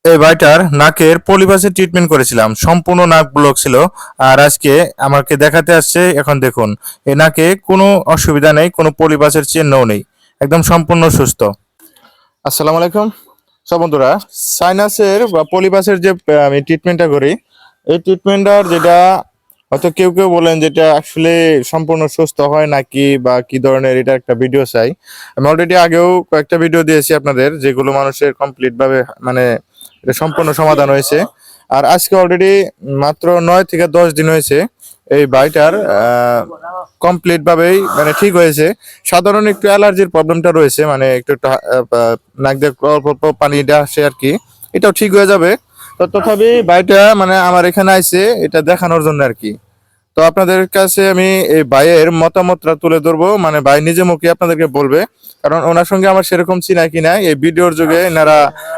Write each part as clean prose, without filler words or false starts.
এই ভাইটার নাকের পলিপাসের ট্রিটমেন্ট করেছিলাম, সম্পূর্ণ নাক ব্লক ছিল। আর আজকে আমাকে দেখাতে আসছে। এখন দেখুন, এই নাকে কোনো অসুবিধা নেই, কোনো পলিপাসের চিহ্নও নেই, একদম সম্পূর্ণ সুস্থ। আসসালামু আলাইকুম সব বন্ধুরা। সাইনাসের বা পলিপাসের যে আমি ট্রিটমেন্টটা করি, এই ট্রিটমেন্টটার যেটা হয়তো কেউ কেউ বলেন যেটা আসলে সম্পূর্ণ সুস্থ হয় নাকি বা কি ধরনের, এটা একটা ভিডিও চাই। আমি অলরেডি আগেও কয়েকটা ভিডিও দিয়েছি আপনাদের, যেগুলো মানুষের কমপ্লিট ভাবে মানে এটা সম্পূর্ণ সমাধান হয়েছে। আর আজকে অলরেডি মাত্র 9 থেকে 10 দিন হয়েছে এই ভাইটার কমপ্লিট ভাবেই মানে ঠিক হয়েছে। সাধারণ একটু অ্যালার্জির প্রবলেমটা রয়েছে, মানে একটু একটু নাক দিয়ে অল্প অল্প পানিটা আসে আর কি, এটাও ঠিক হয়ে যাবে। তো তথাপি ভাইটা মানে আমার এখানে আইছে এটা দেখানোর জন্য আর কি। তো আপনাদের কাছে আমি এই ভাইয়ের মতামতটা তুলে ধরবো, মানে ভাই নিজে মুখে আপনাদেরকে বলবে, কারণ ওনার সঙ্গে আমার সেরকম চিনা কিনা। এই ভিডিওর যুগে এনারা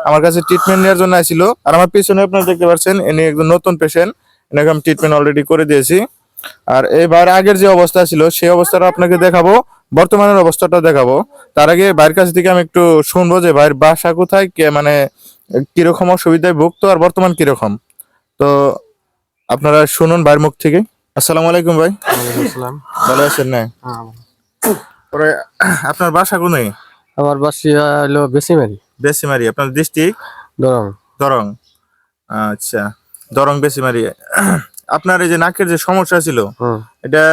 আমার কাছে ট্রিটমেন্ট নেওয়ার জন্য আসছিল। আর আমার পিছনে আপনারা দেখতে পাচ্ছেন ইনি একজন নতুন পেশেন্ট, এনাকে আমি ট্রিটমেন্ট অলরেডি করে দিয়েছি। আর এবার আগের যে অবস্থা ছিল সেই অবস্থাটা আপনাকে দেখাবো, বর্তমানের অবস্থাটা দেখাবো। তার আগে ভাইয়ের কাছ থেকে আমি একটু শুনবো যে ভাইয়ের বাসা কোথায়, কে মানে কিরকম অসুবিধায় ভুগতো আর বর্তমান কিরকম। তো আপনারা শুনুন ভাইয়ের মুখ থেকে। আসসালামু আলাইকুম ভাই। ওয়ালাইকুম আসসালাম। ভালো আছেন না? হ্যাঁ, পরে আপনার বাসা কোথায়? আমার বাসা হলো বেসিমারি, বেসিমারি। আপনার ডিস্ট্রিক্ট? দরং। দরং। আচ্ছা, দরং বেসিমারি। আপনার এই যে নাকের যে সমস্যা ছিল, হুম। এটা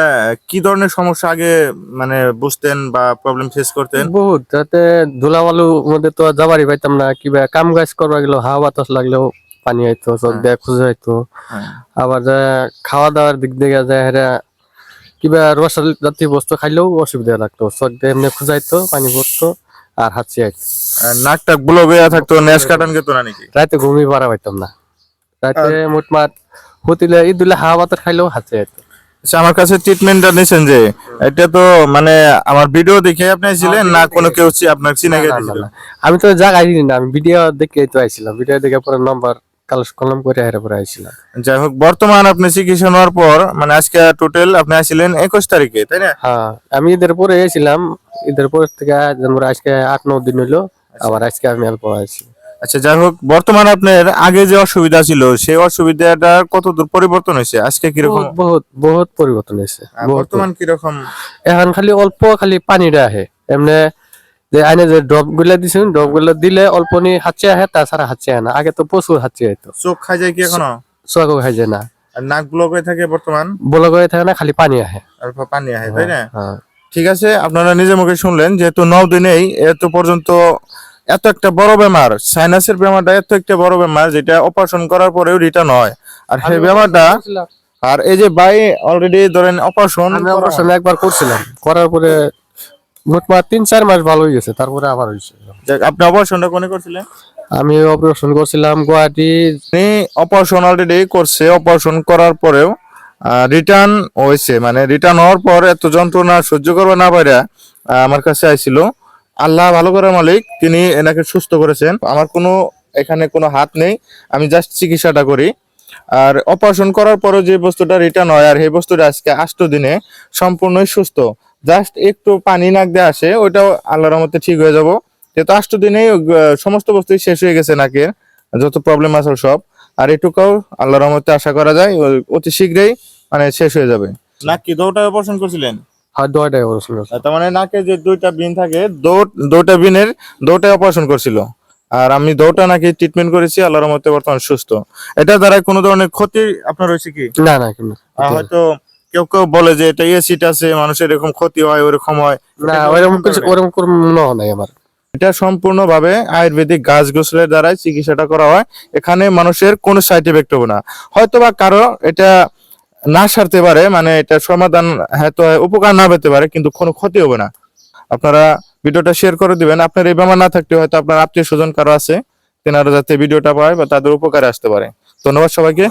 কি ধরনের সমস্যা আগে মানে বুঝতেন বা প্রবলেম ফেস করতেন? বহুত তাতে ধুলাবালুর মধ্যে তো যাবারই পাইতাম না, কিবা কাম কাজ করবা গেলেও হাওয়া বাতাস লাগলেও পানি আইতো, চোখ দিয়ে খুঁজে আইতো। হ্যাঁ। আবার যে খাওয়া দাওয়ার দিক থেকে যায় হেরা কিবা রস জাতীয় বস্তু খাইলেও অসুবিধা লাগতো, চোখ দিয়ে এমনি খুঁজাইতো, পানি পড়তো আর হাঁচি আইতো। আর নাকটা গুলো বেয়া থাকতো, নেশ কাটান যেত না নাকি? রাতে ঘুমিয়ে পারা পাইতাম না, রাতে মোটমাট হতিলে ইদুলে হাওয়া বাতাস খাইলেও হাঁচি আইতো। আচ্ছা, আমার কাছে ট্রিটমেন্টটা নিয়েছেন যে, এটা তো মানে আমার ভিডিও দেখে আপনি ছিলেন না কোনো কেউ আপনার চিনে না, না, গেছিল? না, আমি তো জায়গায় না, আমি ভিডিও দেখে তো আইছিলাম, ভিডিও দেখে পরে নাম্বার কলম করে হেরে পরে আইছিলাম। যাই হোক, বর্তমান আপনি চিকিৎসা নেওয়ার পর মানে আজকে টোটাল আপনি আসছিলেন 21 তারিখে, তাই না? হ্যাঁ, আমি ঈদের পরে এসেছিলাম, ঈদের পর থেকে যেমন আজকে 8-9 দিন হইলো, আবার আজকে আমি অল্প আছি। আচ্ছা, যাই হোক, বর্তমান আপনার আগে যে অসুবিধা ছিল সেই অসুবিধাটা কতদূর পরিবর্তন হয়েছে, আজকে কিরকম? বহুত বহুত বহুত পরিবর্তন হয়েছে, বর্তমান কিরকম? এখন খালি অল্প খালি পানিটা আহে এমনি, যে আইনে যে ড্রপ গুলা দিছেন, ড্রপ গুলা দিলে অল্প নি হাঁচি আহে, তাছাড়া হাঁচি আহে না। আগে তো প্রচুর হাঁচি আইতো, চোখ খাই যায় কি এখনো? চোখও খাই যায় না, আর নাক ব্লক হয়ে থাকে বর্তমান? বলা হয়ে থাকে না, খালি পানি আহে। আর পানি আহে, তাই না? হ্যাঁ। ঠিক আছে, আপনারা নিজের মুখে শুনলেন, যেহেতু 9 দিনেই এত পর্যন্ত এত একটা বড় বেমার, সাইনাসের বেমারটা এত একটা বড় বেমার যেটা অপারেশন করার পরেও রিটার্ন হয়। আর সেই বেমারটা, আর এই যে ভাই অলরেডি ধরেন অপারেশন একবার করছিলাম, করার পরে মোটমাট 3-4 মাস ভালো হয়ে গেছে, তারপরে আবার হয়েছে। আপনি অপারেশনটা কোনে করছিলেন? আমি অপারেশন করছিলাম গুয়াহাটি। অপারেশন অলরেডি করছে, অপারেশন করার পরেও রিটার্ন হয়েছে, মানে রিটার্ন হওয়ার পর এত যন্ত্রণা সহ্য করবে না পারে আমার কাছে আইছিল। আল্লাহ ভালো করার মালিক, তিনি এনাকে সুস্থ করেছেন। আমার কোনো এখানে কোনো হাত নেই, আমি জাস্ট চিকিৎসাটা করি। আর অপারেশন করার পরে যে বস্তুটা রিটার্ন হয়, আর সেই বস্তুটা আজকে 8 দিনে সম্পূর্ণই সুস্থ। জাস্ট একটু পানি নাক দিয়ে আসে, ওইটাও আল্লাহর রহমতে ঠিক হয়ে যাব। যেহেতু 8 দিনেই সমস্ত বস্তুই শেষ হয়ে গেছে, নাকের যত প্রবলেম আছে সব। আর এটুকুও আল্লাহর রহমতে আশা করা যায় অতি শীঘ্রই মানে শেষ হয়ে যাবে। নাক কি দুটো অপারেশন করছিলেন? হাত দুটাই অপারেশন করছি। তার মানে নাকে যে 2টা বিন থাকে, দুটা বিনের দুটাই অপারেশন করছিল। আর আমি দুটা নাকি ট্রিটমেন্ট করেছি, আল্লাহর রহমতে বর্তমান সুস্থ। এটা দ্বারা কোনো ধরনের ক্ষতি আপনার হয়েছে কি? না, না, কিন্তু হয়তো কেউ কেউ বলে যে এটা এসিড আছে, মানুষের এরকম ক্ষতি হয়, ওরকম হয় না, ওরকম কিছু ওরকম কোনো মনে হয় নাই আমার। এটা সম্পূর্ণভাবে আয়ুর্বেদিক গাছ গোছলের দ্বারাই চিকিৎসাটা করা হয়। এখানে মানুষের কোনো সাইড এফেক্ট হবে না। হয়তো বা কারো এটা না সারতে পারে, মানে এটা সমাধান হয়তো উপকার না পেতে পারে, কিন্তু কোনো ক্ষতি হবে না। আপনারা ভিডিওটা শেয়ার করে দিবেন। আপনার এই বেমার না থাকলে হয়তো আপনার আত্মীয় স্বজন কারো আছে, তেনারা যাতে ভিডিওটা পায় বা তাদের উপকারে আসতে পারে। ধন্যবাদ সবাইকে।